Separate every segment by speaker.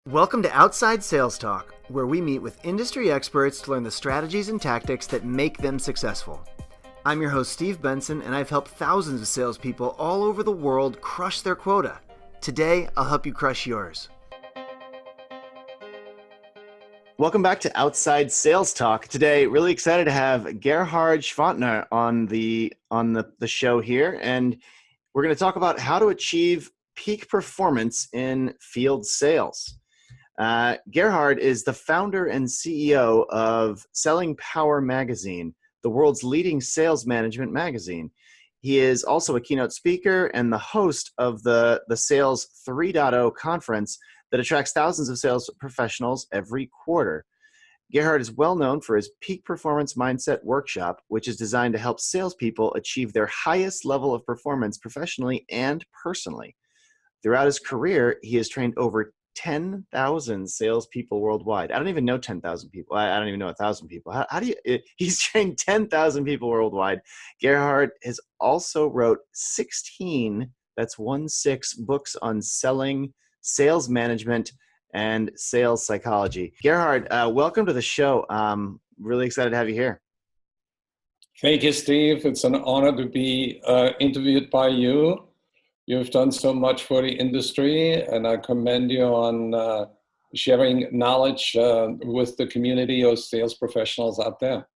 Speaker 1: Welcome to Outside Sales Talk, where we meet with industry experts to learn the strategies and tactics that make them successful. I'm your host, Steve Benson, and I've helped thousands of salespeople all over the world crush their quota. Today, I'll help you crush yours. Welcome back to Outside Sales Talk. Today, really excited to have Gerhard Gschwandtner on the show here, and we're going to talk about how to achieve peak performance in field sales. Gerhard is the founder and CEO of Selling Power Magazine, the world's leading sales management magazine. He is also a keynote speaker and the host of the Sales 3.0 conference that attracts thousands of sales professionals every quarter. Gerhard is well known for his Peak Performance Mindset workshop, which is designed to help salespeople achieve their highest level of performance professionally and personally. Throughout his career, he has trained over 10,000 salespeople worldwide. I don't even know 10,000 people. I don't even know 1,000 people. How do you? He's trained 10,000 people worldwide. Gerhard has also wrote 16 books on selling, sales management, and sales psychology. Gerhard, welcome to the show. Really excited to have you here.
Speaker 2: Thank you, Steve. It's an honor to be interviewed by you. You've done so much for the industry, and I commend you on sharing knowledge with the community of sales professionals out there.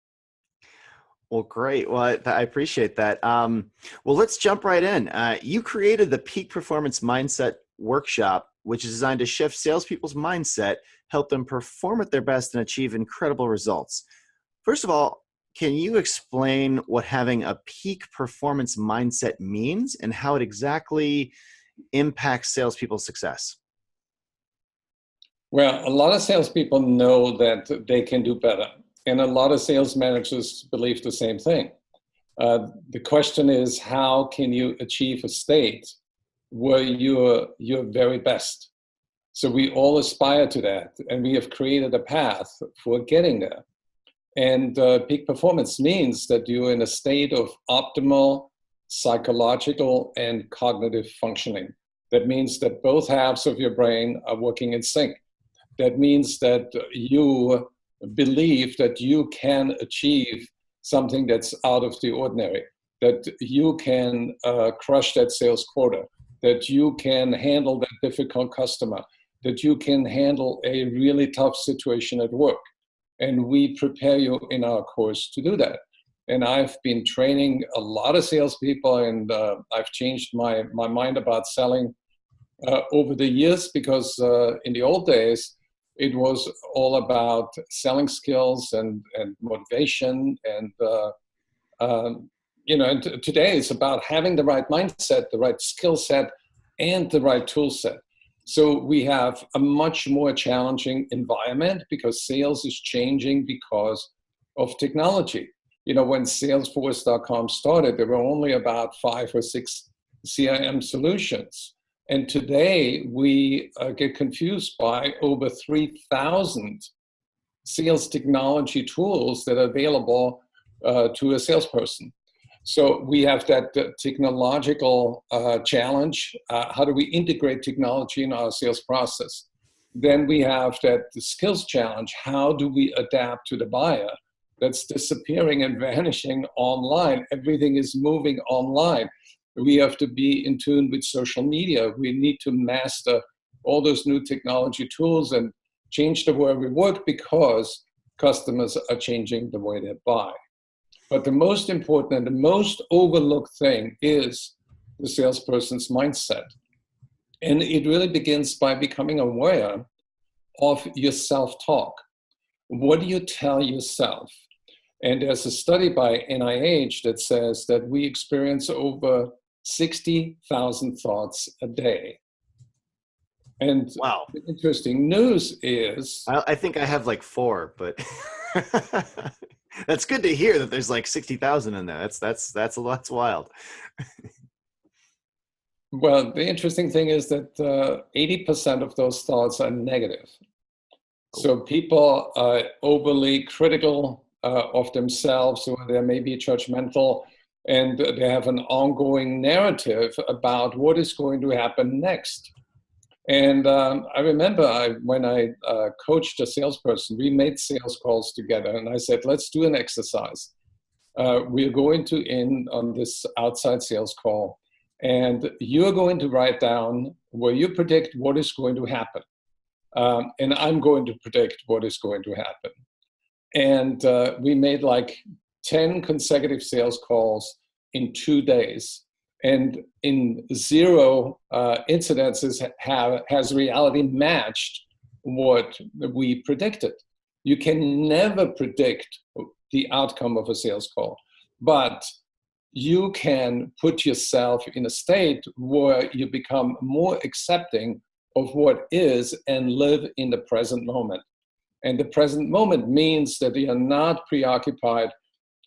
Speaker 1: Well, great. Well, I appreciate that. Well, let's jump right in. You created the Peak Performance Mindset workshop, which is designed to shift salespeople's mindset, help them perform at their best, and achieve incredible results. First of all, can you explain what having a peak performance mindset means and how it exactly impacts salespeople's success?
Speaker 2: Well, a lot of salespeople know that they can do better, and a lot of sales managers believe the same thing. The question is, how can you achieve a state where you're very best? So we all aspire to that, and we have created a path for getting there. And peak performance means that you're in a state of optimal psychological and cognitive functioning. That means that both halves of your brain are working in sync. That means that you believe that you can achieve something that's out of the ordinary, that you can crush that sales quota, that you can handle that difficult customer, that you can handle a really tough situation at work. And we prepare you in our course to do that. And I've been training a lot of salespeople, and I've changed my mind about selling over the years, because in the old days, it was all about selling skills and motivation. And, and today it's about having the right mindset, the right skill set, and the right tool set. So we have a much more challenging environment because sales is changing because of technology. You know, when Salesforce.com started, there were only about 5 or 6 CRM solutions. And today we get confused by over 3,000 sales technology tools that are available to a salesperson. So we have that technological challenge. How do we integrate technology in our sales process? Then we have the skills challenge. How do we adapt to the buyer that's disappearing and vanishing online? Everything is moving online. We have to be in tune with social media. We need to master all those new technology tools and change the way we work because customers are changing the way they buy. But the most important and the most overlooked thing is the salesperson's mindset. And it really begins by becoming aware of your self-talk. What do you tell yourself? And there's a study by NIH that says that we experience over 60,000 thoughts a day. And
Speaker 1: wow,
Speaker 2: the interesting news is...
Speaker 1: I think I have like 4, but... That's good to hear that there's like 60,000 in there. That's a lot. That's wild.
Speaker 2: Well, the interesting thing is that 80% of those thoughts are negative. So people are overly critical of themselves, or they may be judgmental, and they have an ongoing narrative about what is going to happen next. And I remember when I coached a salesperson, we made sales calls together, and I said, let's do an exercise. We're going to end on this outside sales call, and you're going to write down where you predict what is going to happen. And I'm going to predict what is going to happen. And we made like 10 consecutive sales calls in 2 days. And in 0 incidences has reality matched what we predicted. You can never predict the outcome of a sales call, but you can put yourself in a state where you become more accepting of what is and live in the present moment. And the present moment means that you're not preoccupied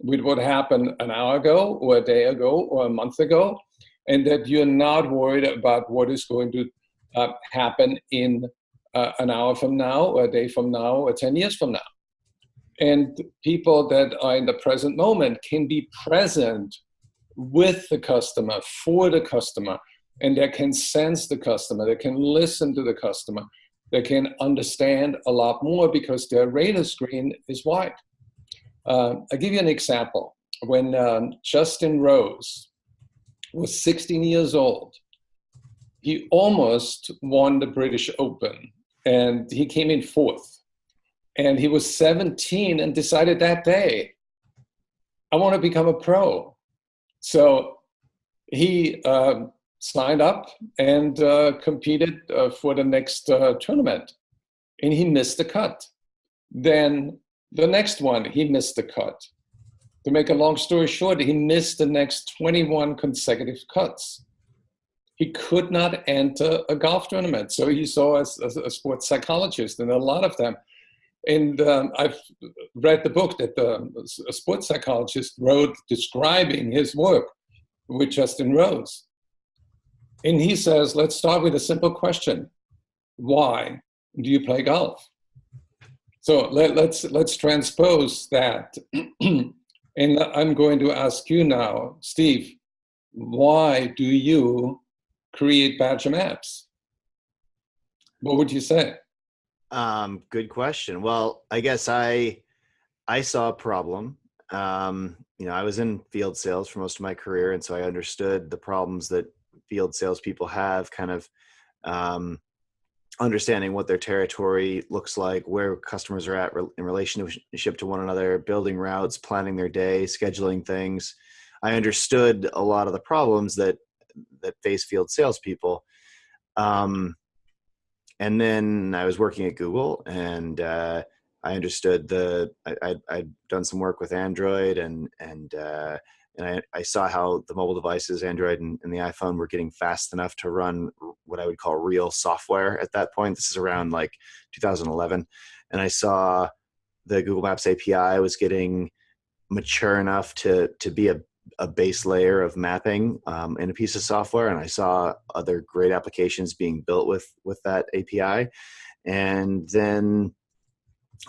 Speaker 2: with what happened an hour ago or a day ago or a month ago, and that you're not worried about what is going to happen in an hour from now or a day from now or 10 years from now. And people that are in the present moment can be present with the customer, for the customer, and they can sense the customer, they can listen to the customer, they can understand a lot more because their radar screen is wide. I'll give you an example. When Justin Rose was 16 years old, he almost won the British Open, and he came in 4th. And he was 17 and decided that day, I want to become a pro. So he signed up and competed for the next tournament, and he missed the cut. Then the next one, he missed the cut. To make a long story short, he missed the next 21 consecutive cuts. He could not enter a golf tournament. So he saw a sports psychologist, and a lot of them. And I've read the book that a sports psychologist wrote describing his work with Justin Rose. And he says, let's start with a simple question. Why do you play golf? So let's transpose that. And I'm going to ask you now, Steve, why do you create badge maps? What would you say?
Speaker 1: Good question. Well, I guess I saw a problem. I was in field sales for most of my career, and so I understood the problems that field salespeople have, kind of understanding what their territory looks like, where customers are at in relationship to one another, building routes, planning their day, scheduling things. I understood a lot of the problems that face field salespeople. And then I was working at Google, and I understood I'd done some work with Android, and I saw how the mobile devices, Android and the iPhone, were getting fast enough to run what I would call real software at that point. This is around like 2011. And I saw the Google Maps API was getting mature enough to be a base layer of mapping in a piece of software. And I saw other great applications being built with that API. And then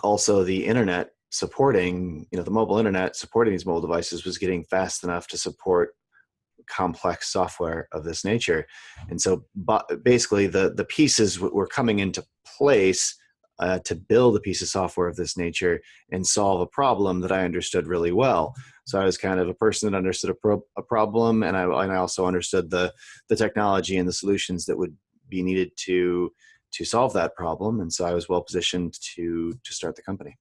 Speaker 1: also the internet supporting, the mobile internet supporting these mobile devices was getting fast enough to support complex software of this nature. And so basically the pieces were coming into place to build a piece of software of this nature and solve a problem that I understood really well. So I was kind of a person that understood a problem, and I also understood the technology and the solutions that would be needed to solve that problem. And so I was well positioned to start the company.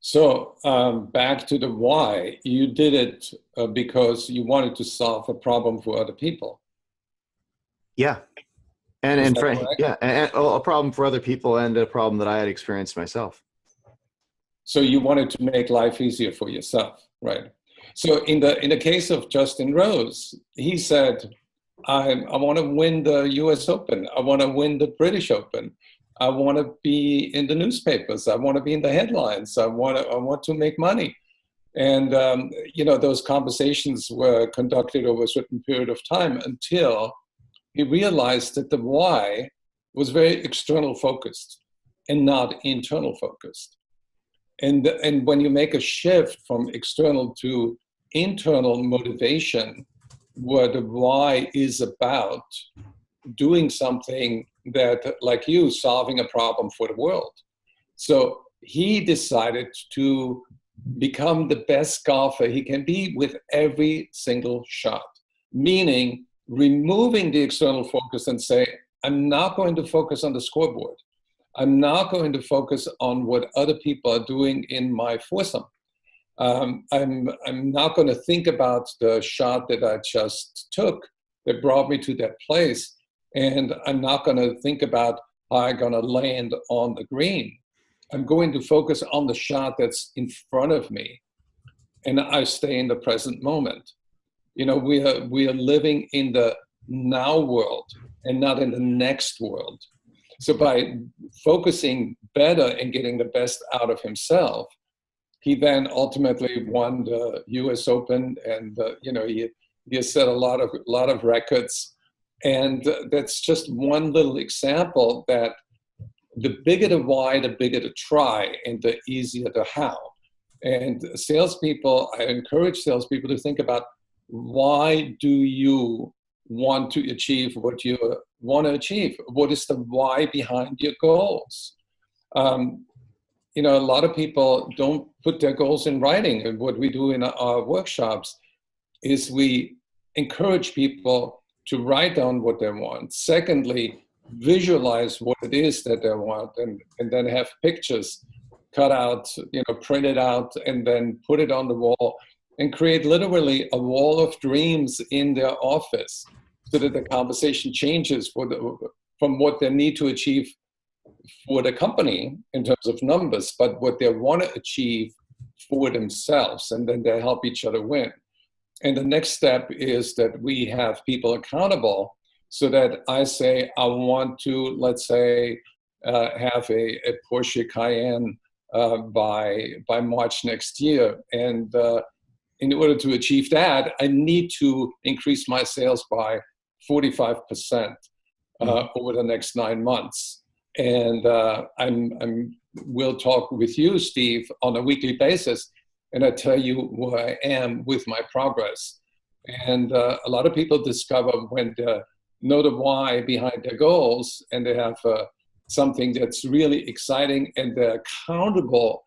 Speaker 2: So back to the why, you did it because you wanted to solve a problem for other people.
Speaker 1: Yeah. And a problem for other people, and a problem that I had experienced myself.
Speaker 2: So you wanted to make life easier for yourself, right? So in the case of Justin Rose, he said, I want to win the US Open. I want to win the British Open. I want to be in the newspapers. I want to be in the headlines. I want to make money. And, those conversations were conducted over a certain period of time until he realized that the why was very external focused and not internal focused. And when you make a shift from external to internal motivation, what the why is about, doing something that, like you, solving a problem for the world. So he decided to become the best golfer he can be with every single shot, meaning removing the external focus and say, I'm not going to focus on the scoreboard. I'm not going to focus on what other people are doing in my foursome. I'm not going to think about the shot that I just took that brought me to that place. And I'm not going to think about how I'm going to land on the green. I'm going to focus on the shot that's in front of me. And I stay in the present moment. You know, we are living in the now world and not in the next world. So by focusing better and getting the best out of himself, he then ultimately won the U.S. Open, and you know, he has set a lot of records. And that's just one little example that the bigger the why, the bigger the try, and the easier the how. And salespeople, I encourage salespeople to think about, why do you want to achieve what you want to achieve? What is the why behind your goals? You know, a lot of people don't put their goals in writing. And what we do in our workshops is we encourage people to write down what they want. Secondly, visualize what it is that they want, and then have pictures cut out, you know, printed out, and then put it on the wall, and create literally a wall of dreams in their office, so that the conversation changes from what they need to achieve for the company in terms of numbers, but what they want to achieve for themselves, and then they help each other win. And the next step is that we have people accountable, so that I say, I want to, let's say, have a Porsche Cayenne by March next year. And in order to achieve that, I need to increase my sales by 45% over the next 9 months. And we'll talk with you, Steve, on a weekly basis, and I tell you where I am with my progress. And a lot of people discover when they know the why behind their goals, and they have something that's really exciting, and they're accountable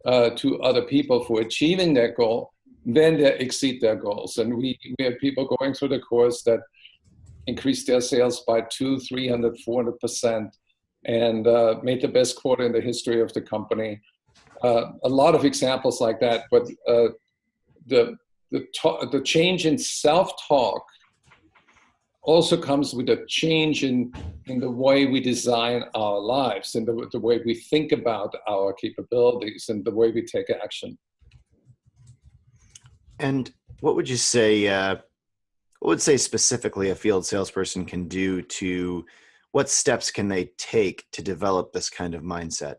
Speaker 2: to other people for achieving their goal, then they exceed their goals. And we have people going through the course that increased their sales by 200, 300, 400%, and made the best quarter in the history of the company. A lot of examples like that, but the change in self-talk also comes with a change in the way we design our lives, and the way we think about our capabilities, and the way we take action.
Speaker 1: And what would you say, what would say specifically a field salesperson can do what steps can they take to develop this kind of mindset?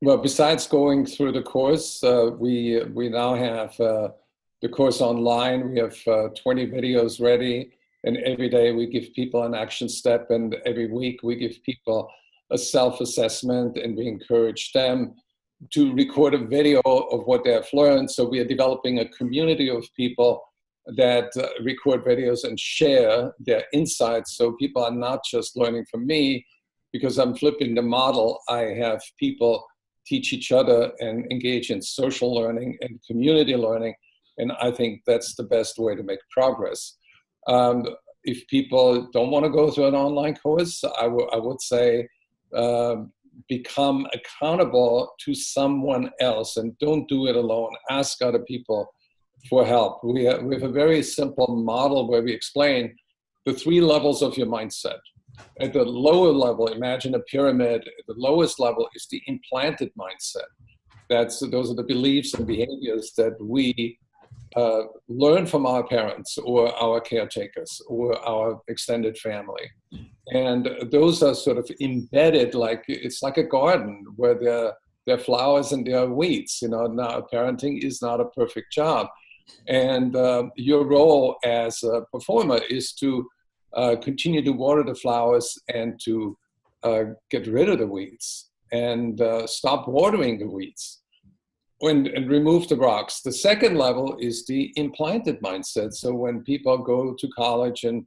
Speaker 2: Well, besides going through the course, we now have the course online. We have 20 videos ready, and every day we give people an action step, and every week we give people a self-assessment, and we encourage them to record a video of what they have learned. So we are developing a community of people that record videos and share their insights. So people are not just learning from me, because I'm flipping the model. I have people teach each other and engage in social learning and community learning. And I think that's the best way to make progress. If people don't want to go through an online course, I would say become accountable to someone else, and don't do it alone. Ask other people for help. We have a very simple model where we explain the 3 levels of your mindset. At the lower level, imagine a pyramid. At the lowest level is the implanted mindset. Those are the beliefs and behaviors that we learn from our parents or our caretakers or our extended family. And those are sort of embedded, it's like a garden where there are flowers and there are weeds. You know, now parenting is not a perfect job. And your role as a performer is to continue to water the flowers and to get rid of the weeds, and stop watering the weeds, and remove the rocks. The second level is the implanted mindset. So when people go to college and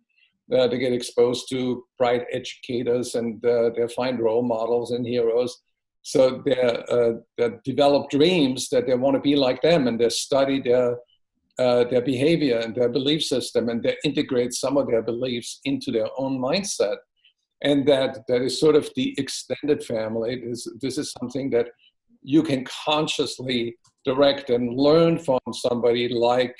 Speaker 2: They get exposed to bright educators, and they find role models and heroes. So they develop dreams that they want to be like them, and they study their behavior and their belief system, and they integrate some of their beliefs into their own mindset. And that is sort of the extended family. This is something that you can consciously direct and learn from somebody like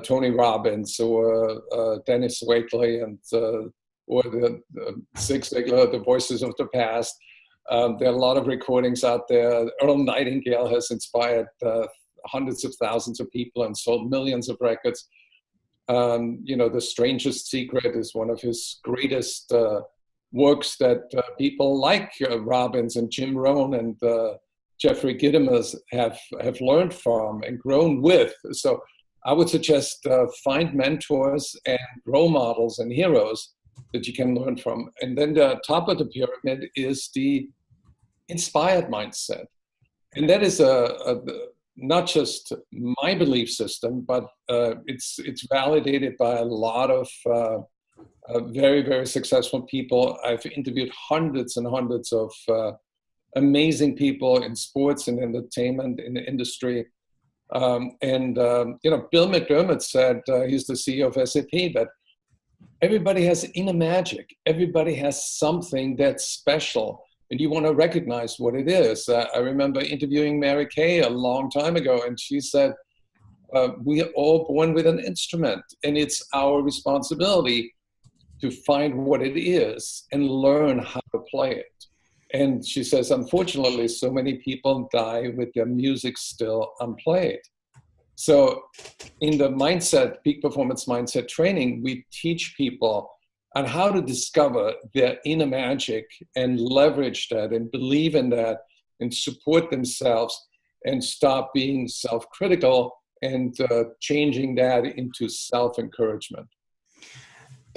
Speaker 2: Tony Robbins or Dennis Wakely, and or the Zig Ziglar, the Voices of the Past. There are a lot of recordings out there. Earl Nightingale has inspired hundreds of thousands of people and sold millions of records. The Strangest Secret is one of his greatest works that people like Robbins and Jim Rohn and Jeffrey Gitomer have learned from and grown with. So I would suggest find mentors and role models and heroes that you can learn from. And then the top of the pyramid is the inspired mindset. And that is not just my belief system, but it's validated by a lot of very, very successful people. I've interviewed hundreds and hundreds of amazing people in sports and entertainment in the industry. Bill McDermott said, he's the CEO of SAP, that everybody has inner magic. Everybody has something that's special, and you want to recognize what it is. I remember interviewing Mary Kay a long time ago, and she said, we are all born with an instrument, and it's our responsibility to find what it is and learn how to play it. And she says, unfortunately, so many people die with their music still unplayed. So in the mindset, peak performance mindset training, we teach people on how to discover their inner magic and leverage that and believe in that and support themselves and stop being self-critical and changing that into self-encouragement.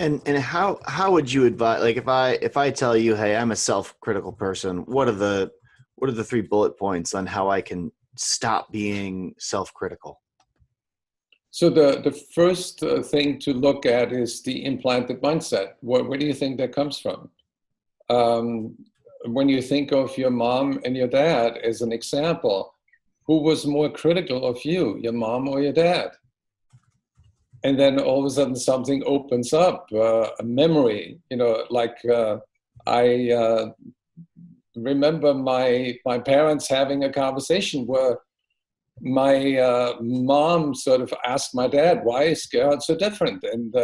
Speaker 1: And how would you advise, like if I tell you, hey, I'm a self-critical person, what are the 3 bullet points on how I can stop being self-critical?
Speaker 2: So the first thing to look at is the implanted mindset. Where do you think that comes from? When you think of your mom and your dad as an example, who was more critical of you, your mom or your dad? And then all of a sudden something opens up, a memory, I remember my parents having a conversation where my mom sort of asked my dad, why is Gerhard so different? And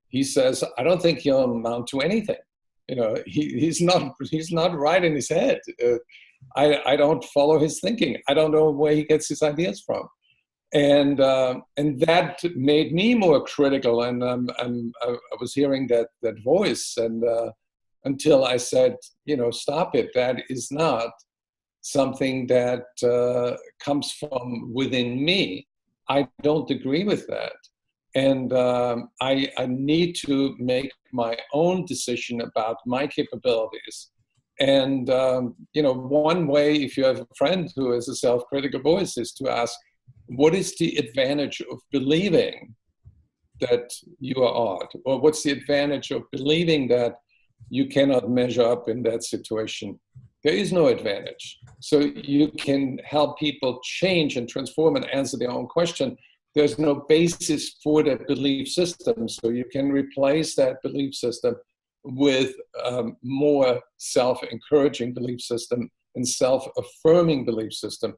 Speaker 2: he says, I don't think he'll amount to anything. He's not right in his head. I don't follow his thinking. I don't know where he gets his ideas from. And that made me more critical, and I was hearing that voice, and until I said, stop it. That is not something that comes from within me. I don't agree with that, and I need to make my own decision about my capabilities. And one way, if you have a friend who is a self-critical voice, is to ask, what is the advantage of believing that you are odd? Or what's the advantage of believing that you cannot measure up in that situation? There is no advantage. So you can help people change and transform and answer their own question. There's no basis for that belief system. So you can replace that belief system with more self-encouraging belief system and self-affirming belief system.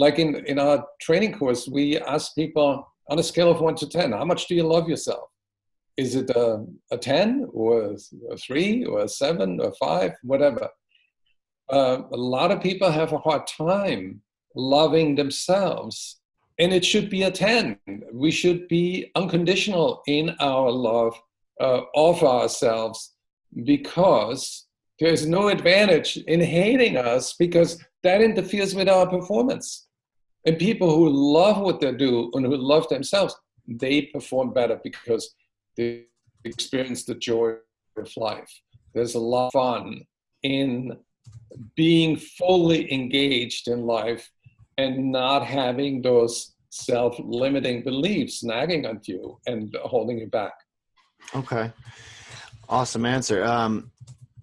Speaker 2: Like in our training course, we ask people on a scale of 1 to 10, how much do you love yourself? Is it a 10 or a 3 or a 7 or 5, whatever? A lot of people have a hard time loving themselves, and it should be a 10. We should be unconditional in our love of ourselves, because there's no advantage in hating us, because that interferes with our performance. And people who love what they do and who love themselves, they perform better because they experience the joy of life. There's a lot of fun in being fully engaged in life and not having those self-limiting beliefs nagging at you and holding you back.
Speaker 1: Okay. Awesome answer.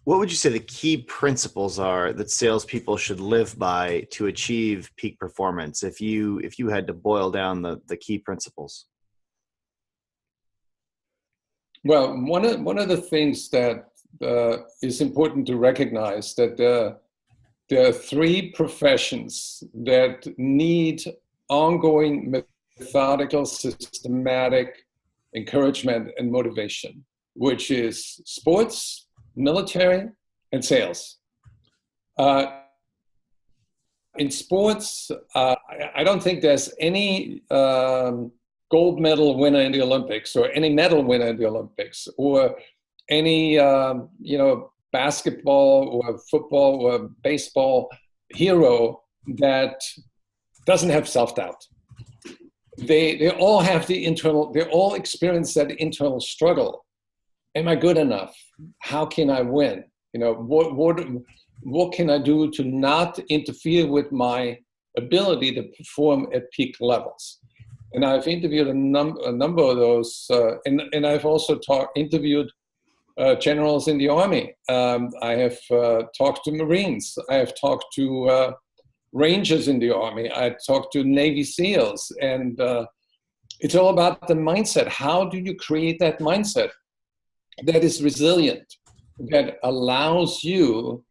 Speaker 1: What would you say the key principles are that salespeople should live by to achieve peak performance? If you had to boil down the key principles.
Speaker 2: Well, one of the things that is important to recognize that there are three professions that need ongoing, methodical, systematic encouragement and motivation, which is sports, military, and sales. In sports, I don't think there's any gold medal winner in the Olympics or any medal winner in the Olympics or any basketball or football or baseball hero that doesn't have self-doubt. They all have they all experience that internal struggle. Am I good enough? How can I win? What can I do to not interfere with my ability to perform at peak levels? And I've interviewed a number of those, and I've also interviewed generals in the Army. I have talked to Marines. I have talked to Rangers in the Army. I talked to Navy SEALs. And it's all about the mindset. How do you create that mindset that is resilient, that allows you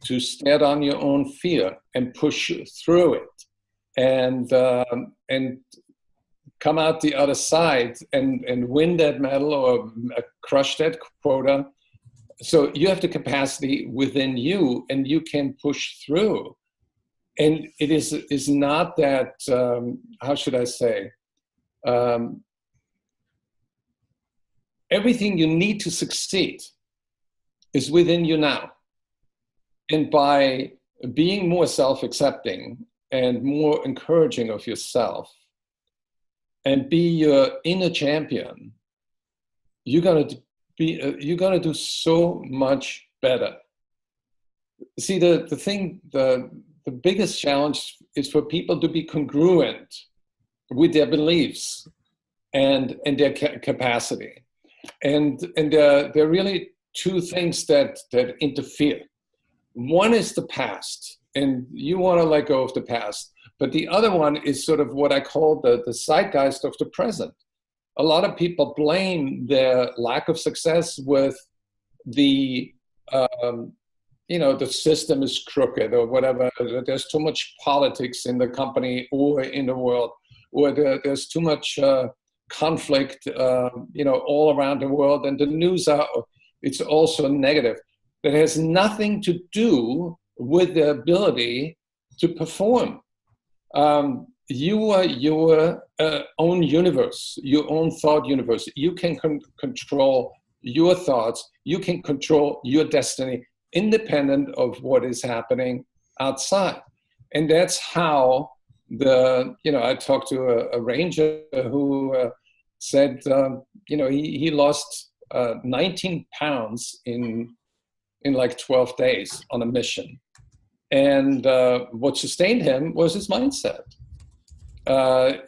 Speaker 2: to stand on your own fear and push through it and come out the other side and win that medal or crush that quota? So you have the capacity within you and you can push through. And it is not that, how should I say, everything you need to succeed is within you now. And by being more self-accepting and more encouraging of yourself and be your inner champion, you're gonna do so much better. See, the biggest challenge is for people to be congruent with their beliefs and their capacity. And there are really two things that interfere. One is the past, and you want to let go of the past. But the other one is sort of what I call the zeitgeist of the present. A lot of people blame their lack of success with the system is crooked or whatever. There's too much politics in the company or in the world, or there's too much conflict, all around the world, and the news it's also negative. That has nothing to do with the ability to perform. You are your own universe, your own thought universe. You can control your thoughts. You can control your destiny, independent of what is happening outside. And that's how I talked to a ranger who said, he lost 19 pounds in like 12 days on a mission. And what sustained him was his mindset.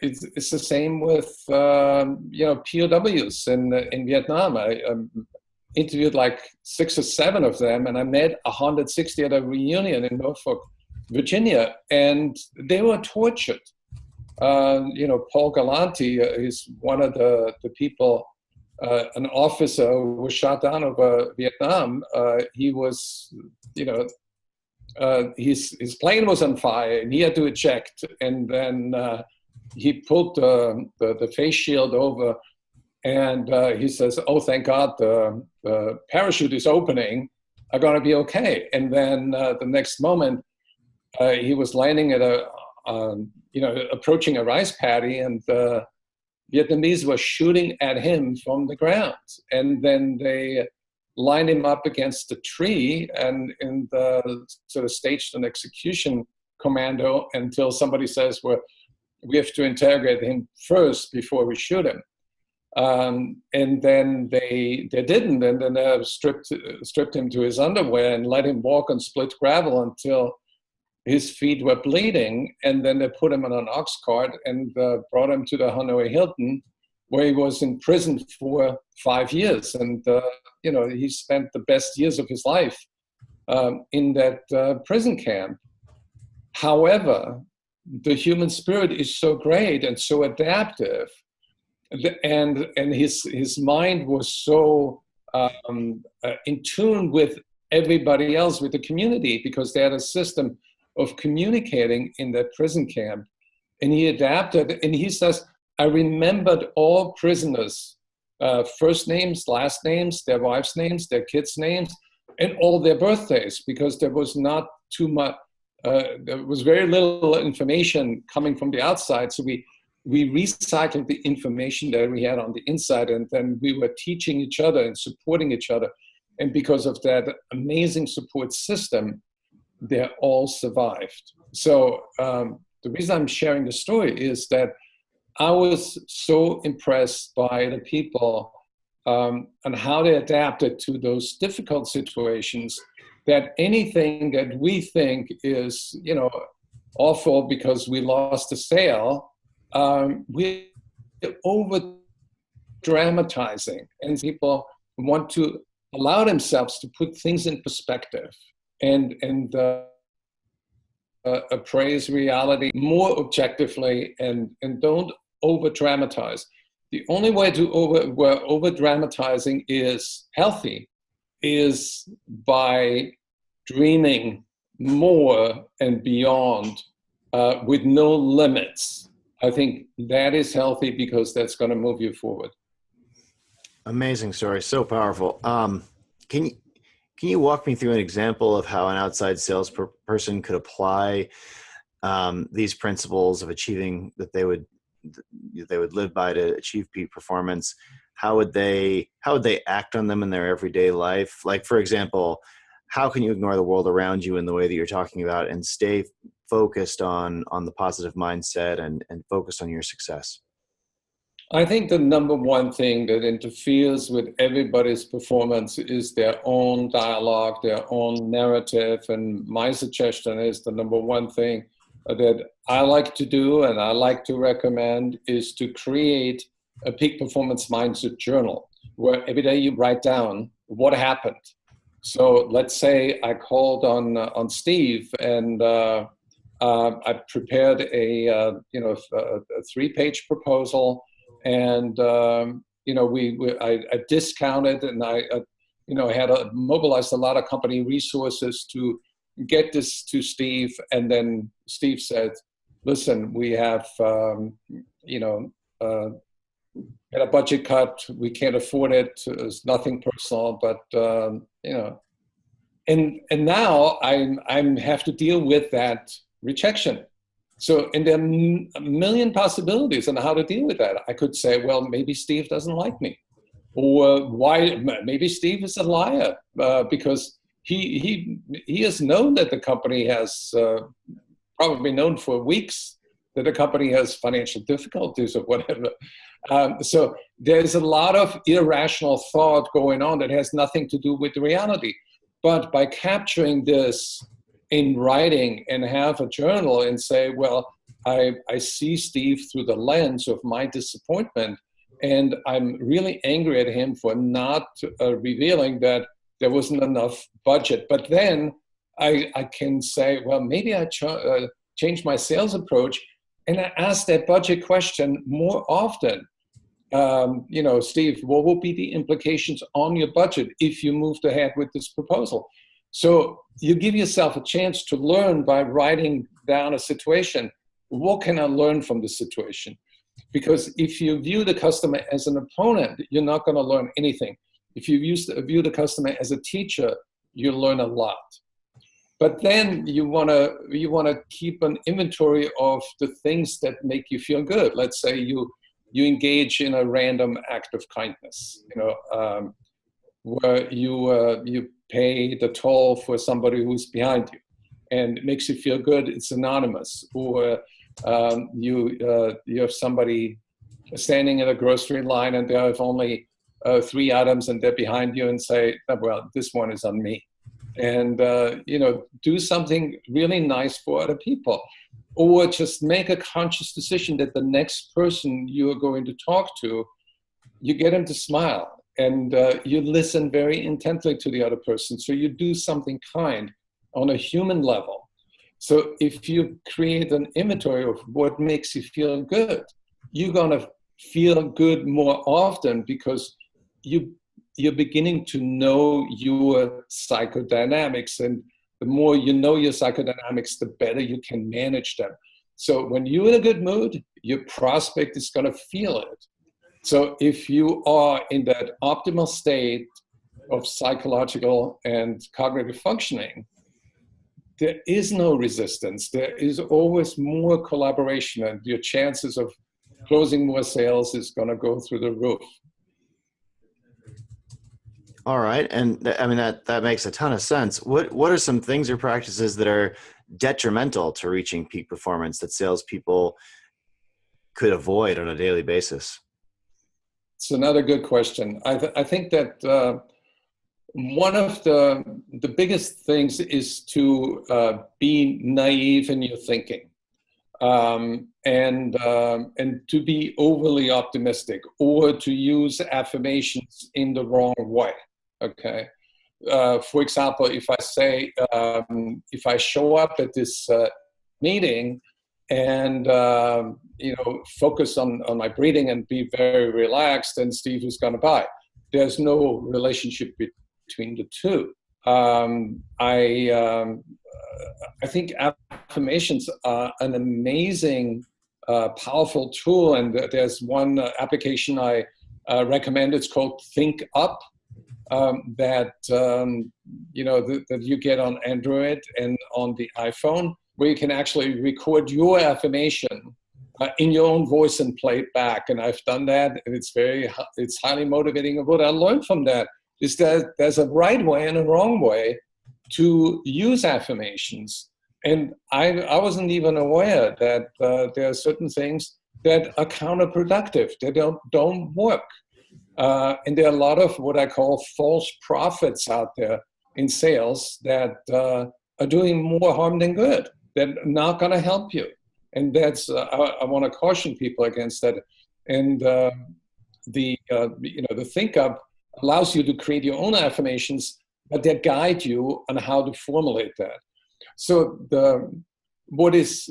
Speaker 2: It's the same with, POWs in Vietnam. I interviewed like 6 or 7 of them, and I met 160 at a reunion in Norfolk, Virginia, and they were tortured. Paul Galante is one of the people, an officer who was shot down over Vietnam. He was, his plane was on fire and he had to eject, and then he pulled the face shield over, and he says, "Oh, thank God, the parachute is opening. I'm gonna be okay." And then the next moment, he was landing at approaching a rice paddy, and the Vietnamese were shooting at him from the ground, and then they lined him up against a tree and sort of staged an execution commando until somebody says, "Well, we have to interrogate him first before we shoot him." And then they didn't, and then they stripped him to his underwear and let him walk on split gravel until his feet were bleeding, and then they put him on an ox cart and brought him to the Hanoi Hilton, where he was in prison for 5 years. And, he spent the best years of his life in that prison camp. However, the human spirit is so great and so adaptive, and his mind was so in tune with everybody else, with the community, because they had a system of communicating in that prison camp. And he adapted, and he says, I remembered all prisoners, first names, last names, their wives' names, their kids' names, and all their birthdays, because there was not too much, there was very little information coming from the outside. So we recycled the information that we had on the inside, and then we were teaching each other and supporting each other. And because of that amazing support system, they all survived. So the reason I'm sharing the story is that I was so impressed by the people and how they adapted to those difficult situations, that anything that we think is, awful because we lost a sale, we're over dramatizing, and people want to allow themselves to put things in perspective and appraise reality more objectively, and don't over dramatize. The only way to over dramatizing is healthy is by dreaming more and beyond with no limits. I think that is healthy, because that's going to move you forward.
Speaker 1: Amazing story. So powerful. Can you walk me through an example of how an outside salesperson could apply these principles of achieving that they would live by to achieve peak performance? How would they act on them in their everyday life? Like, for example, how can you ignore the world around you in the way that you're talking about and stay focused on the positive mindset and focused on your success?
Speaker 2: I think the number one thing that interferes with everybody's performance is their own dialogue, their own narrative. And my suggestion is the number one thing that I like to do and I like to recommend is to create a peak performance mindset journal, where every day you write down what happened. So let's say I called on Steve, and I prepared a 3-page proposal, and I discounted, and I had mobilized a lot of company resources to get this to Steve. And then Steve said, listen, we have had a budget cut, we can't afford it, it's nothing personal, but and now I have to deal with that rejection. So, and there are a million possibilities on how to deal with that. I could say, well, maybe Steve doesn't like me, or maybe Steve is a liar, because he has known that the company has probably known for weeks that the company has financial difficulties or whatever. So there's a lot of irrational thought going on that has nothing to do with the reality. But by capturing this in writing and have a journal and say, well, I see Steve through the lens of my disappointment, and I'm really angry at him for not revealing that there wasn't enough budget. But then I can say, well, maybe I change my sales approach, and I ask that budget question more often. Steve, what will be the implications on your budget if you moved ahead with this proposal? So you give yourself a chance to learn by writing down a situation. What can I learn from this situation? Because if you view the customer as an opponent, you're not going to learn anything. If you view the customer as a teacher, you learn a lot. But then you want to keep an inventory of the things that make you feel good. Let's say you engage in a random act of kindness, where you pay the toll for somebody who's behind you, and it makes you feel good. It's anonymous. Or you have somebody standing in a grocery line and they have only 3 items and they're behind you, and say, oh, well, this one is on me. And do something really nice for other people. Or just make a conscious decision that the next person you are going to talk to you get them to smile, and you listen very intently to the other person. So you do something kind on a human level. So if you create an inventory of what makes you feel good, you're going to feel good more often, because you're beginning to know your psychodynamics. And the more you know your psychodynamics, the better you can manage them. So when you're in a good mood, your prospect is going to feel it. So if you are in that optimal state of psychological and cognitive functioning, there is no resistance. There is always more collaboration, and your chances of closing more sales is going to go through the roof.
Speaker 1: All right. And I mean, that makes a ton of sense. What are some things or practices that are detrimental to reaching peak performance that salespeople could avoid on a daily basis?
Speaker 2: It's another good question. I think that one of the biggest things is to be naive in your thinking, and to be overly optimistic, or to use affirmations in the wrong way. Okay. For example, if I say, if I show up at this meeting and focus on my breathing and be very relaxed, then Steve is going to buy. There's no relationship between the two. I think affirmations are an amazing, powerful tool, and there's one application I recommend. It's called Think Up. That you get on Android and on the iPhone, where you can actually record your affirmation in your own voice and play it back. And I've done that, and it's highly motivating. And what I learned from that is that there's a right way and a wrong way to use affirmations. And I wasn't even aware that there are certain things that are counterproductive. They don't work. And there are a lot of what I call false prophets out there in sales that are doing more harm than good. They're not going to help you. And that's, I want to caution people against that. And the Think Up allows you to create your own affirmations, but they guide you on how to formulate that. So what is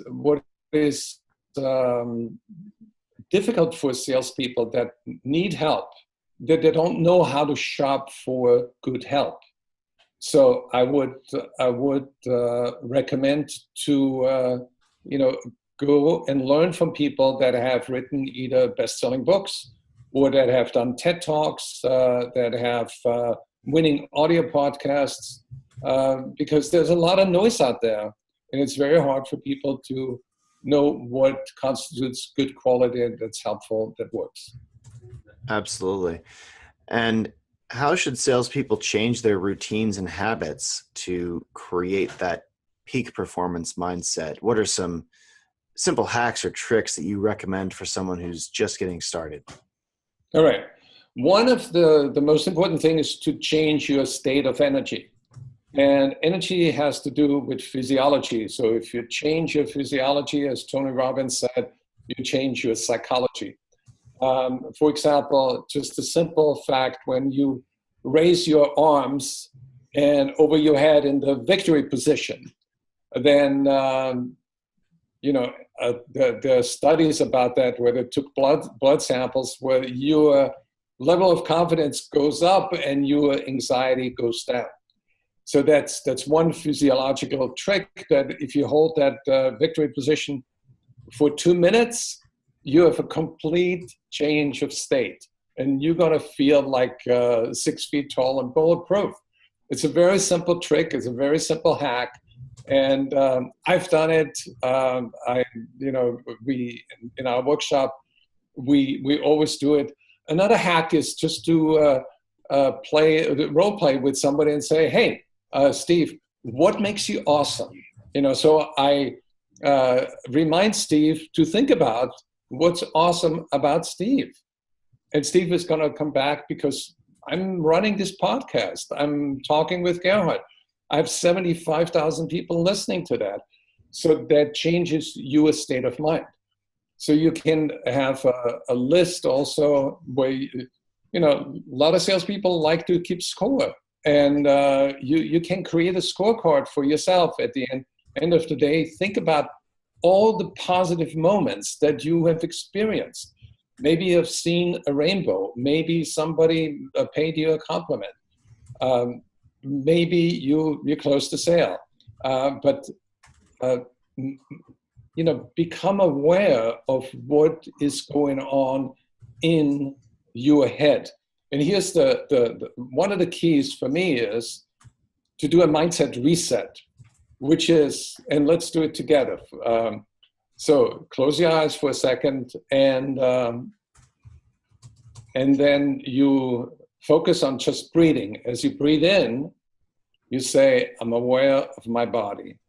Speaker 2: difficult for salespeople that need help, that they don't know how to shop for good help. So I would recommend to go and learn from people that have written either best-selling books, or that have done TED Talks, that have winning audio podcasts, because there's a lot of noise out there, and it's very hard for people to know what constitutes good quality that's helpful, that works.
Speaker 1: Absolutely. And how should salespeople change their routines and habits to create that peak performance mindset? What are some simple hacks or tricks that you recommend for someone who's just getting started?
Speaker 2: All right. One of the most important things is to change your state of energy. And energy has to do with physiology. So if you change your physiology, as Tony Robbins said, you change your psychology. For example, just a simple fact, when you raise your arms and over your head in the victory position, then, there are studies about that where they took blood samples where your level of confidence goes up and your anxiety goes down. So that's one physiological trick, that if you hold that victory position for 2 minutes, you have a complete change of state, and you're going to feel like 6 feet tall and bulletproof. It's a very simple trick. It's a very simple hack. And I've done it. We in our workshop, we always do it. Another hack is just to role play with somebody and say, hey, Steve, what makes you awesome? So I remind Steve to think about what's awesome about Steve. And Steve is going to come back, because I'm running this podcast. I'm talking with Gerhard. I have 75,000 people listening to that. So that changes your state of mind. So you can have a list also where a lot of salespeople like to keep score, and you can create a scorecard for yourself at the end of the day. Think about all the positive moments that you have experienced. Maybe you've seen a rainbow. Maybe somebody paid you a compliment. Maybe you closed the sale. But become aware of what is going on in your head. And here's the one of the keys for me is to do a mindset reset, which is, and let's do it together. So close your eyes for a second, and then you focus on just breathing. As you breathe in, you say, I'm aware of my body.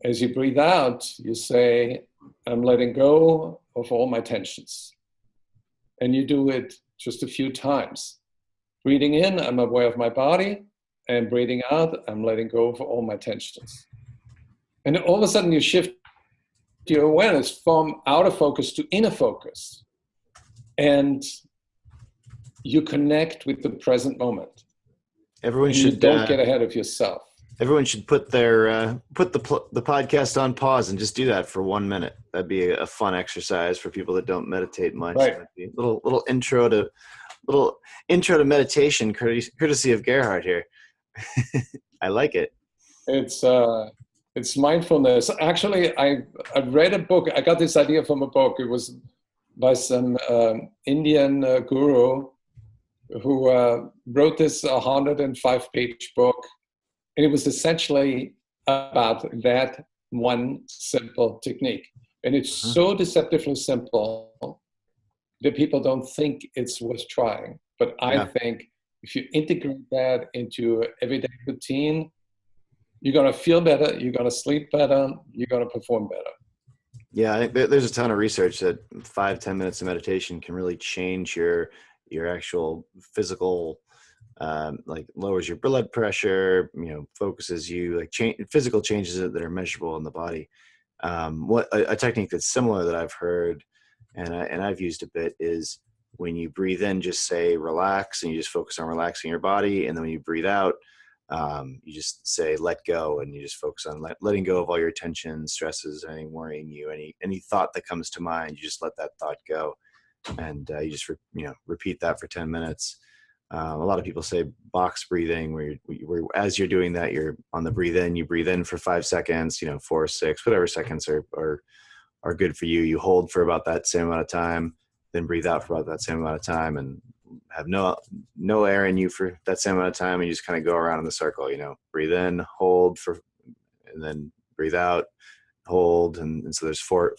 Speaker 2: As you breathe out, you say, I'm letting go of all my tensions. And you do it just a few times. Breathing in, I'm aware of my body. And breathing out, I'm letting go of all my tensions. And all of a sudden you shift your awareness from outer focus to inner focus. And you connect with the present moment.
Speaker 1: Everyone should
Speaker 2: don't get ahead of yourself.
Speaker 1: Everyone should put their put the podcast on pause and just do that for 1 minute. That'd be a fun exercise for people that don't meditate much.
Speaker 2: Right.
Speaker 1: Little intro to meditation, courtesy of Gerhard here. I like it.
Speaker 2: It's mindfulness. Actually, I read a book. I got this idea from a book. It was by some Indian guru who wrote this 105-page book. And it was essentially about that one simple technique. And it's so deceptively simple that people don't think it's worth trying. But I think if you integrate that into everyday routine, you're going to feel better, you're going to sleep better, you're going to perform better.
Speaker 1: Yeah, I think there's a ton of research that 5-10 minutes of meditation can really change your actual physical, like lowers your blood pressure, focuses you, like physical changes that are measurable in the body. What a technique that's similar that I've heard and I've used a bit is when you breathe in, just say relax, and you just focus on relaxing your body. And then when you breathe out, you just say let go, and you just focus on letting go of all your tension, stresses, anything worrying you, any thought that comes to mind. You just let that thought go, and you just repeat that for 10 minutes. A lot of people say box breathing, where as you're doing that, you're on the breathe in, you breathe in for 5 seconds, 4 or 6, whatever seconds are good for you. You hold for about that same amount of time, then breathe out for about that same amount of time, and have no air in you for that same amount of time. And you just kind of go around in the circle, breathe in, hold and then breathe out, hold. And so there's four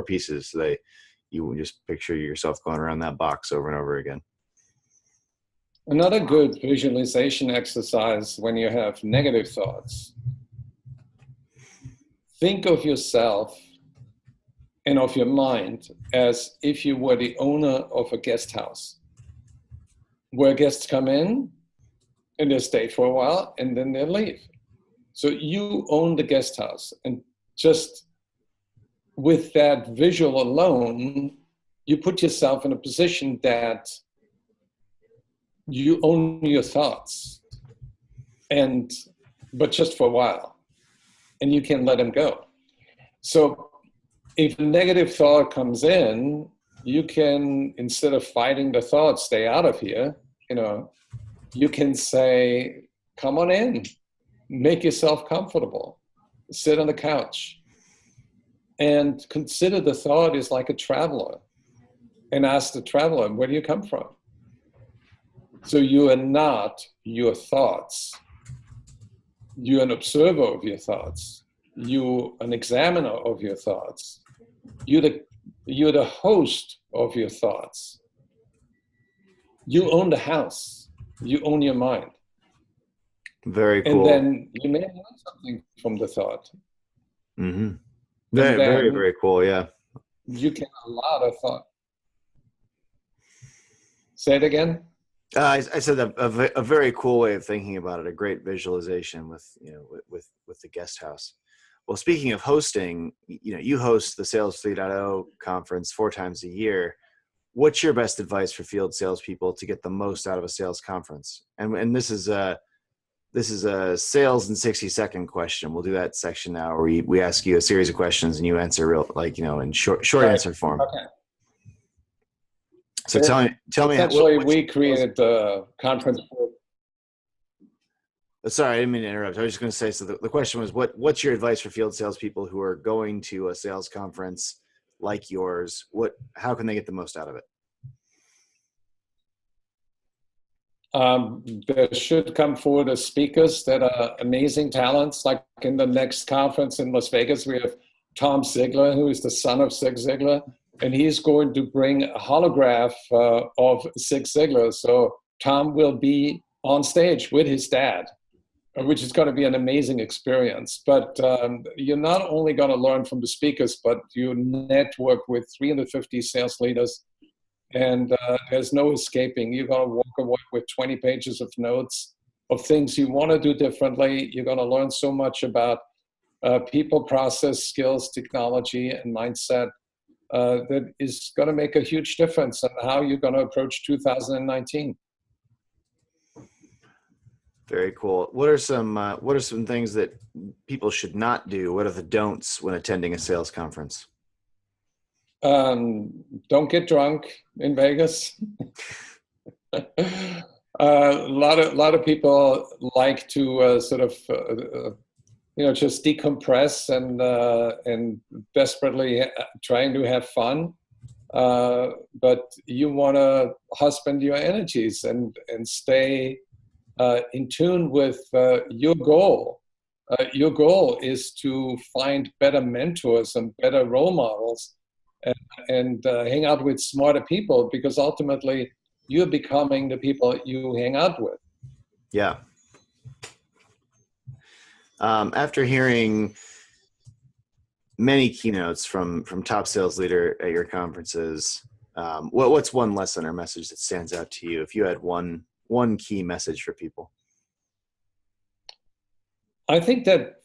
Speaker 1: pieces. So you just picture yourself going around that box over and over again.
Speaker 2: Another good visualization exercise when you have negative thoughts. Think of yourself and of your mind as if you were the owner of a guest house, where guests come in and they stay for a while and then they leave. So you own the guest house, and just with that visual alone, you put yourself in a position that you own your thoughts, but just for a while, and you can let them go. So if a negative thought comes in, you can, instead of fighting the thought, stay out of here, you can say, come on in, make yourself comfortable, sit on the couch, and consider the thought is like a traveler, and ask the traveler, where do you come from? So you are not your thoughts. You're an observer of your thoughts. You're an examiner of your thoughts. You're the host of your thoughts. You own the house. You own your mind.
Speaker 1: Very cool.
Speaker 2: And then you may learn something from the thought.
Speaker 1: Mm-hmm. Very, very cool. Yeah.
Speaker 2: You can allow the thought. Say it again.
Speaker 1: I said a very cool way of thinking about it. A great visualization with the guest house. Well, speaking of hosting, you host the Sales 3.0 conference 4 times a year. what's your best advice for field salespeople to get the most out of a sales conference? And this is a sales in 60-second question. We'll do that section now where we ask you a series of questions and you answer real, like, in short
Speaker 2: Right.
Speaker 1: answer form.
Speaker 2: Okay.
Speaker 1: So tell me.
Speaker 2: Essentially, we created the conference.
Speaker 1: Sorry, I didn't mean to interrupt. I was just going to say, so the question was, what's your advice for field salespeople who are going to a sales conference like yours? How can they get the most out of it?
Speaker 2: There should come forward as speakers that are amazing talents. Like in the next conference in Las Vegas, we have Tom Ziglar, who is the son of Zig Ziglar, and he's going to bring a holograph of Zig Ziglar. So Tom will be on stage with his dad, which is going to be an amazing experience. But you're not only going to learn from the speakers, but you network with 350 sales leaders, and there's no escaping. You're going to walk away with 20 pages of notes of things you want to do differently. You're going to learn so much about people, process, skills, technology, and mindset that is going to make a huge difference in how you're going to approach 2019.
Speaker 1: Very cool. What are some things that people should not do? What are the don'ts when attending a sales conference?
Speaker 2: Don't get drunk in Vegas. A lot of people like to just decompress and desperately trying to have fun. But you want to husband your energies and stay in tune with your goal. Your goal is to find better mentors and better role models and hang out with smarter people, because ultimately you're becoming the people you hang out with.
Speaker 1: Yeah. After hearing many keynotes from top sales leader at your conferences, what's one lesson or message that stands out to you? If you had one key message for people.
Speaker 2: I think that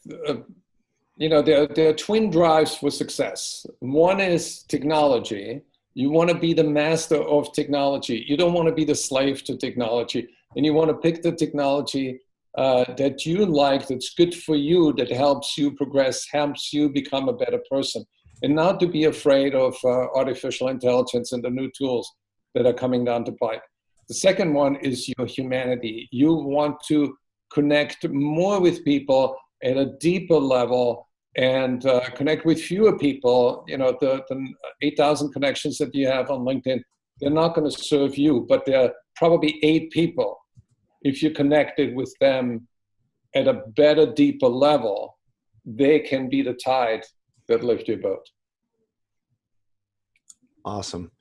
Speaker 2: there are twin drives for success. One is technology. You want to be the master of technology. You don't want to be the slave to technology. And you want to pick the technology that you like, that's good for you, that helps you progress, helps you become a better person. And not to be afraid of artificial intelligence and the new tools that are coming down the pipe. The second one is your humanity. You want to connect more with people at a deeper level and connect with fewer people. The 8,000 connections that you have on LinkedIn, they're not going to serve you, but there are probably 8 people. If you connected with them at a better, deeper level, they can be the tide that lifts your boat.
Speaker 1: Awesome.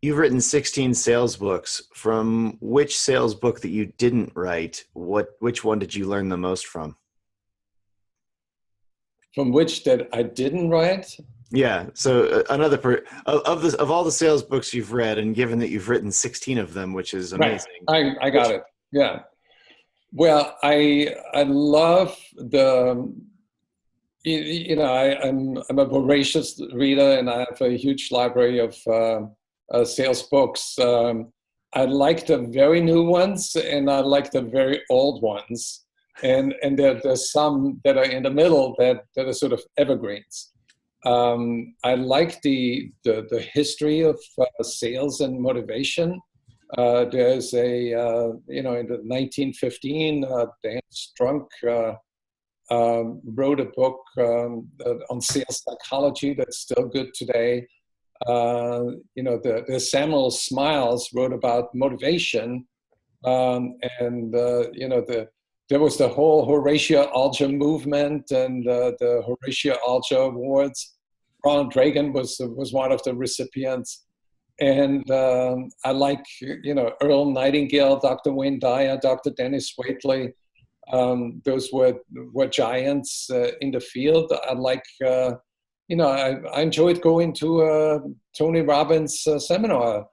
Speaker 1: You've written 16 sales books. From which sales book that you didn't write, which one did you learn the most from?
Speaker 2: From which that I didn't write?
Speaker 1: Yeah. So of all the sales books you've read, and given that you've written 16 of them, which is amazing.
Speaker 2: Right. I got it. Yeah. Well, I love I'm a voracious reader, and I have a huge library of sales books. I like the very new ones, and I like the very old ones, and there's some that are in the middle that are sort of evergreens. I like the history of sales and motivation. There's in the 1915, Dan Strunk wrote a book on sales psychology that's still good today. The Samuel Smiles wrote about motivation, there was the whole Horatio Alger movement and the Horatio Alger Awards. Ronald Reagan was one of the recipients. And I like, Earl Nightingale, Dr. Wayne Dyer, Dr. Dennis Waitley. Those were giants in the field. I like, I enjoyed going to Tony Robbins' seminar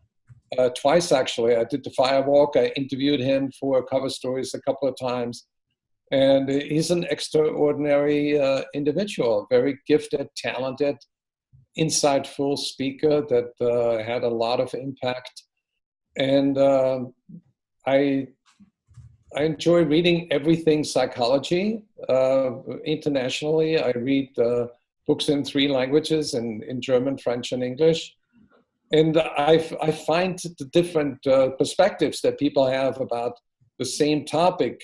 Speaker 2: twice, actually. I did the Firewalk. I interviewed him for cover stories a couple of times. And he's an extraordinary individual, very gifted, talented. insightful speaker that had a lot of impact. And I enjoy reading everything psychology. Internationally, I read books in 3 languages, in German, French, and English. And I find the different perspectives that people have about the same topic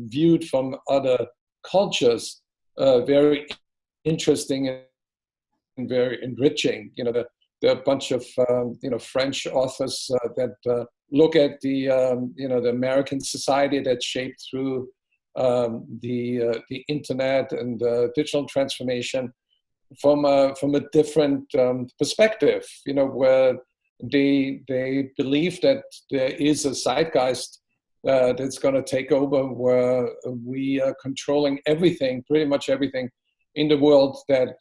Speaker 2: viewed from other cultures very interesting and very enriching. There are a bunch of French authors that look at the the American society that's shaped through the internet and digital transformation from a different perspective. Where they believe that there is a zeitgeist that's going to take over, where we are controlling everything, pretty much everything in the world, that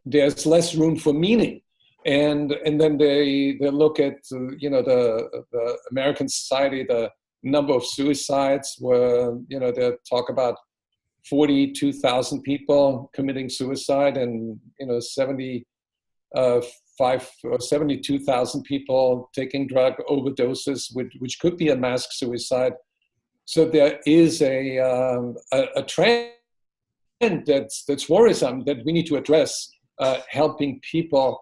Speaker 2: there's less room for meaning. And then they look at the American society, the number of suicides, where they talk about 42,000 people committing suicide, and 72,000 people taking drug overdoses, which could be a mass suicide. So there is a trend that's worrisome that we need to address, helping people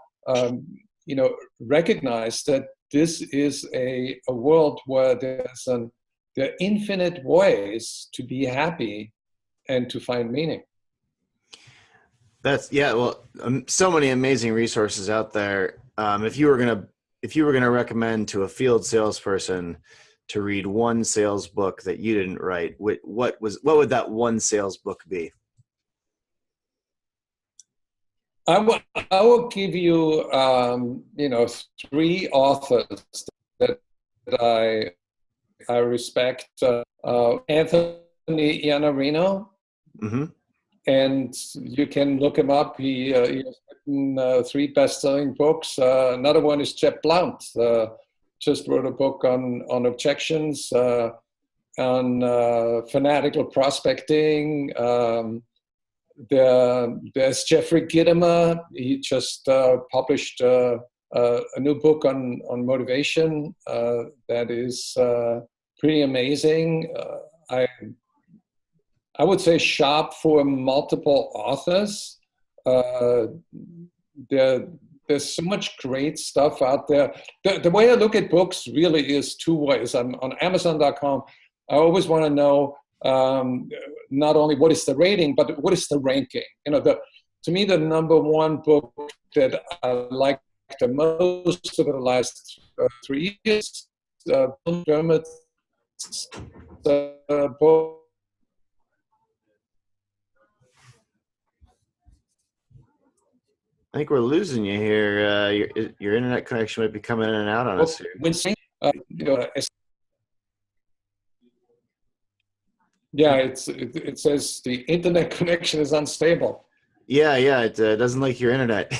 Speaker 2: recognize that this is a world where there are infinite ways to be happy and to find meaning.
Speaker 1: So many amazing resources out there. If you were gonna recommend to a field salesperson to read one sales book that you didn't write, what would that one sales book be?
Speaker 2: I will give you 3 authors that I respect. Anthony Iannarino. Mm-hmm. And you can look him up. He has written 3 best-selling books. Another one is Jeb Blount. Just wrote a book on objections, on fanatical prospecting. There's Jeffrey Gitomer. He just published a new book on motivation that is pretty amazing. I would say shop for multiple authors. There's so much great stuff out there. The way I look at books really is 2 ways. I'm on Amazon.com. I always want to know not only what is the rating, but what is the ranking. To me, the number 1 book that I like the most over the last 3 years, Bill Dermot's book.
Speaker 1: I think we're losing you here. Your internet connection might be coming in and out on us here.
Speaker 2: It says the internet connection is unstable.
Speaker 1: Yeah, it doesn't like your internet.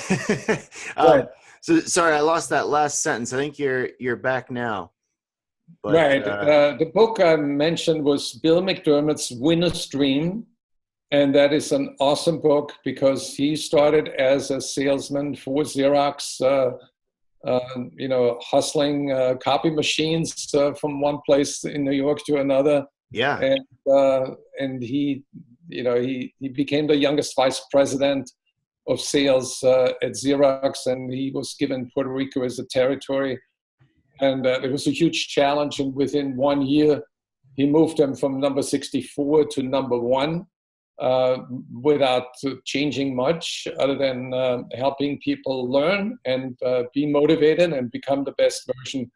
Speaker 2: Right.
Speaker 1: So sorry, I lost that last sentence. I think you're back now. But,
Speaker 2: right. The book I mentioned was Bill McDermott's Winner's Dream. And that is an awesome book because he started as a salesman for Xerox, hustling copy machines from one place in New York to another.
Speaker 1: Yeah.
Speaker 2: And he became the youngest vice president of sales at Xerox, and he was given Puerto Rico as a territory. And it was a huge challenge. And within 1 year, he moved them from number 64 to number 1. Without changing much other than helping people learn and be motivated and become the best version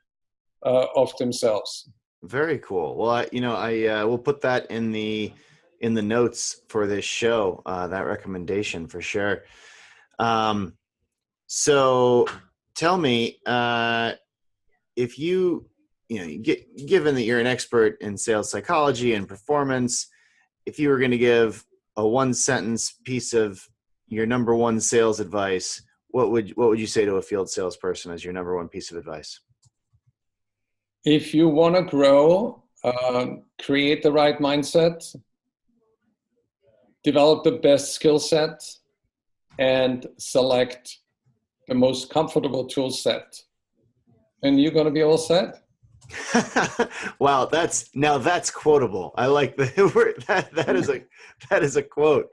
Speaker 2: of themselves.
Speaker 1: Very cool. Well, I will put that in the notes for this show, that recommendation for sure. So tell me, if given that you're an expert in sales psychology and performance, if you were going to give a 1-sentence piece of your number 1 sales advice, what would you say to a field salesperson as your number 1 piece of advice?
Speaker 2: If you want to grow, create the right mindset, develop the best skill set, and select the most comfortable tool set. And you're going to be all set.
Speaker 1: Wow, that's quotable. I like the word. That is a quote.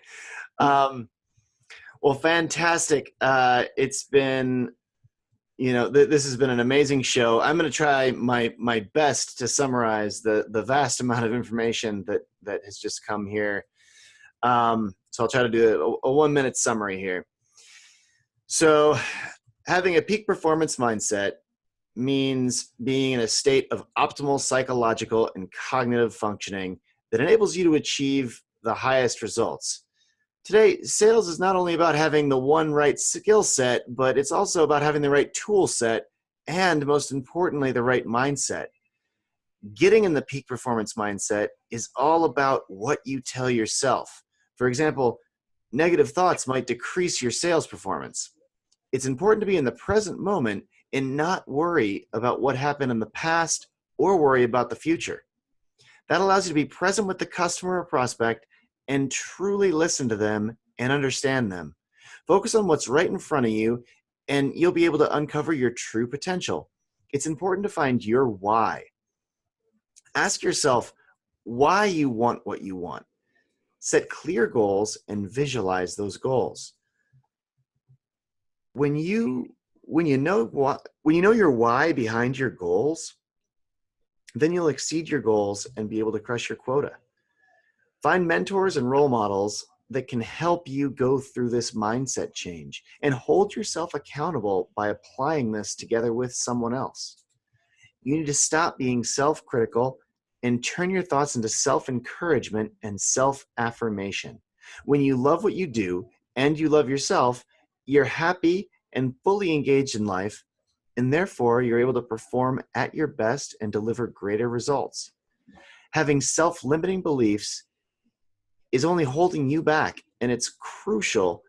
Speaker 1: Well, fantastic. It's been, this has been an amazing show. I'm going to try my best to summarize the vast amount of information that has just come here. So I'll try to do a 1-minute summary here. So having a peak performance mindset means being in a state of optimal psychological and cognitive functioning that enables you to achieve the highest results. Today, sales is not only about having the one right skill set, but it's also about having the right tool set and, most importantly, the right mindset. Getting in the peak performance mindset is all about what you tell yourself. For example, negative thoughts might decrease your sales performance. It's important to be in the present moment and not worry about what happened in the past or worry about the future. That allows you to be present with the customer or prospect and truly listen to them and understand them. Focus on what's right in front of you, and you'll be able to uncover your true potential. It's important to find your why. Ask yourself why you want what you want. Set clear goals and visualize those goals. When you know your why behind your goals, then you'll exceed your goals and be able to crush your quota. Find mentors and role models that can help you go through this mindset change, and hold yourself accountable by applying this together with someone else. You need to stop being self-critical and turn your thoughts into self-encouragement and self-affirmation. When you love what you do and you love yourself, you're happy and fully engaged in life, and therefore you're able to perform at your best and deliver greater results. Having self-limiting beliefs is only holding you back, and it's crucial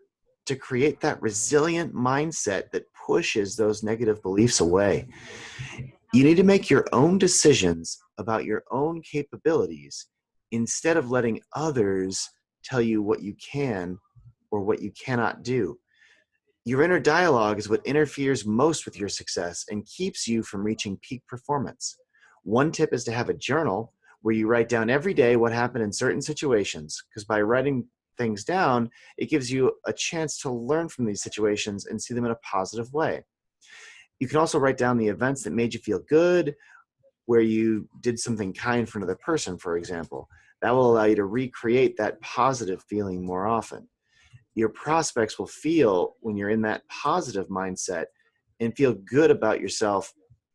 Speaker 1: to create that resilient mindset that pushes those negative beliefs away. You need to make your own decisions about your own capabilities instead of letting others tell you what you can or what you cannot do. Your inner dialogue is what interferes most with your success and keeps you from reaching peak performance. One tip is to have a journal where you write down every day what happened in certain situations, because by writing things down, it gives you a chance to learn from these situations and see them in a positive way. You can also write down the events that made you feel good, where you did something kind for another person, for example. That will allow you to recreate that positive feeling more often. Your prospects will feel when you're in that positive mindset and feel good about yourself,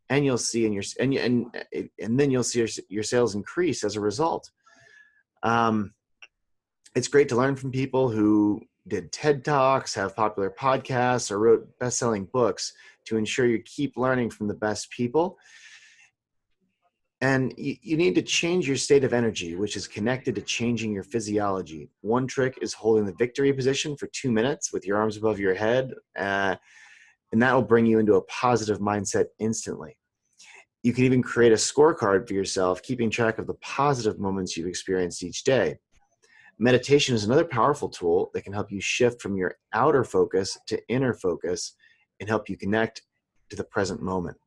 Speaker 1: and you'll see and then you'll see your sales increase as a result. It's great to learn from people who did TED Talks, have popular podcasts, or wrote best-selling books to ensure you keep learning from the best people. And you need to change your state of energy, which is connected to changing your physiology. One trick is holding the victory position for 2 minutes with your arms above your head, and that will bring you into a positive mindset instantly. You can even create a scorecard for yourself, keeping track of the positive moments you've experienced each day. Meditation is another powerful tool that can help you shift from your outer focus to inner focus and help you connect to the present moment.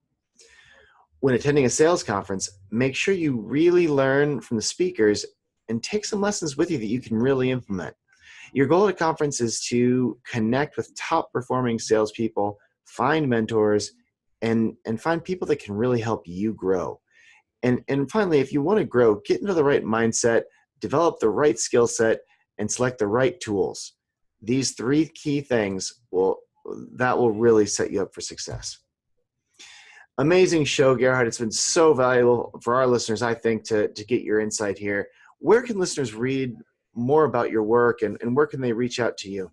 Speaker 1: When attending a sales conference, make sure you really learn from the speakers and take some lessons with you that you can really implement. Your goal at a conference is to connect with top performing salespeople, find mentors, and find people that can really help you grow. And finally, if you want to grow, get into the right mindset, develop the right skill set, and select the right tools. These 3 key things will really set you up for success. Amazing show, Gerhard. It's been so valuable for our listeners, I think, to get your insight here. Where can listeners read more about your work, and where can they reach out to you?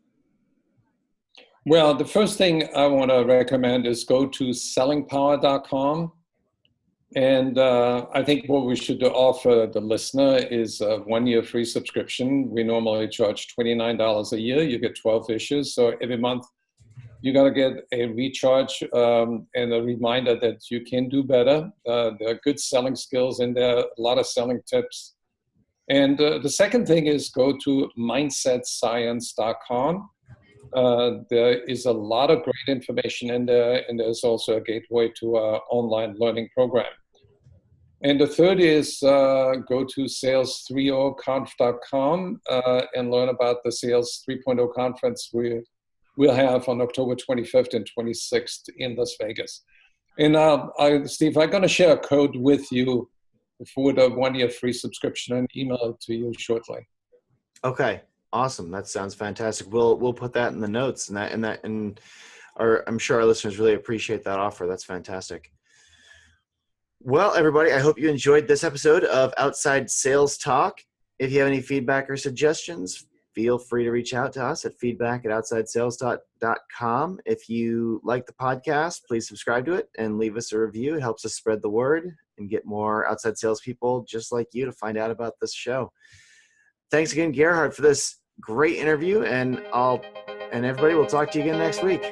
Speaker 2: Well, the first thing I want to recommend is go to sellingpower.com. And I think what we should offer the listener is a 1-year free subscription. We normally charge $29 a year. You get 12 issues. So every month, you got to get a recharge and a reminder that you can do better. There are good selling skills in there, a lot of selling tips. And the second thing is go to mindsetscience.com. There is a lot of great information in there, and there's also a gateway to our online learning program. And the third is go to sales30conf.com and learn about the Sales 3.0 conference we'll have on October 25th and 26th in Las Vegas. And Steve, I'm going to share a code with you for the 1-year free subscription and email it to you shortly.
Speaker 1: Okay, awesome. That sounds fantastic. We'll put that in the notes, and I'm sure our listeners really appreciate that offer. That's fantastic. Well, everybody, I hope you enjoyed this episode of Outside Sales Talk. If you have any feedback or suggestions, feel free to reach out to us at feedback@outsidesalestalk.com. If you like the podcast, please subscribe to it and leave us a review. It helps us spread the word and get more outside salespeople just like you to find out about this show. Thanks again, Gerhard, for this great interview, and everybody, we'll talk to you again next week.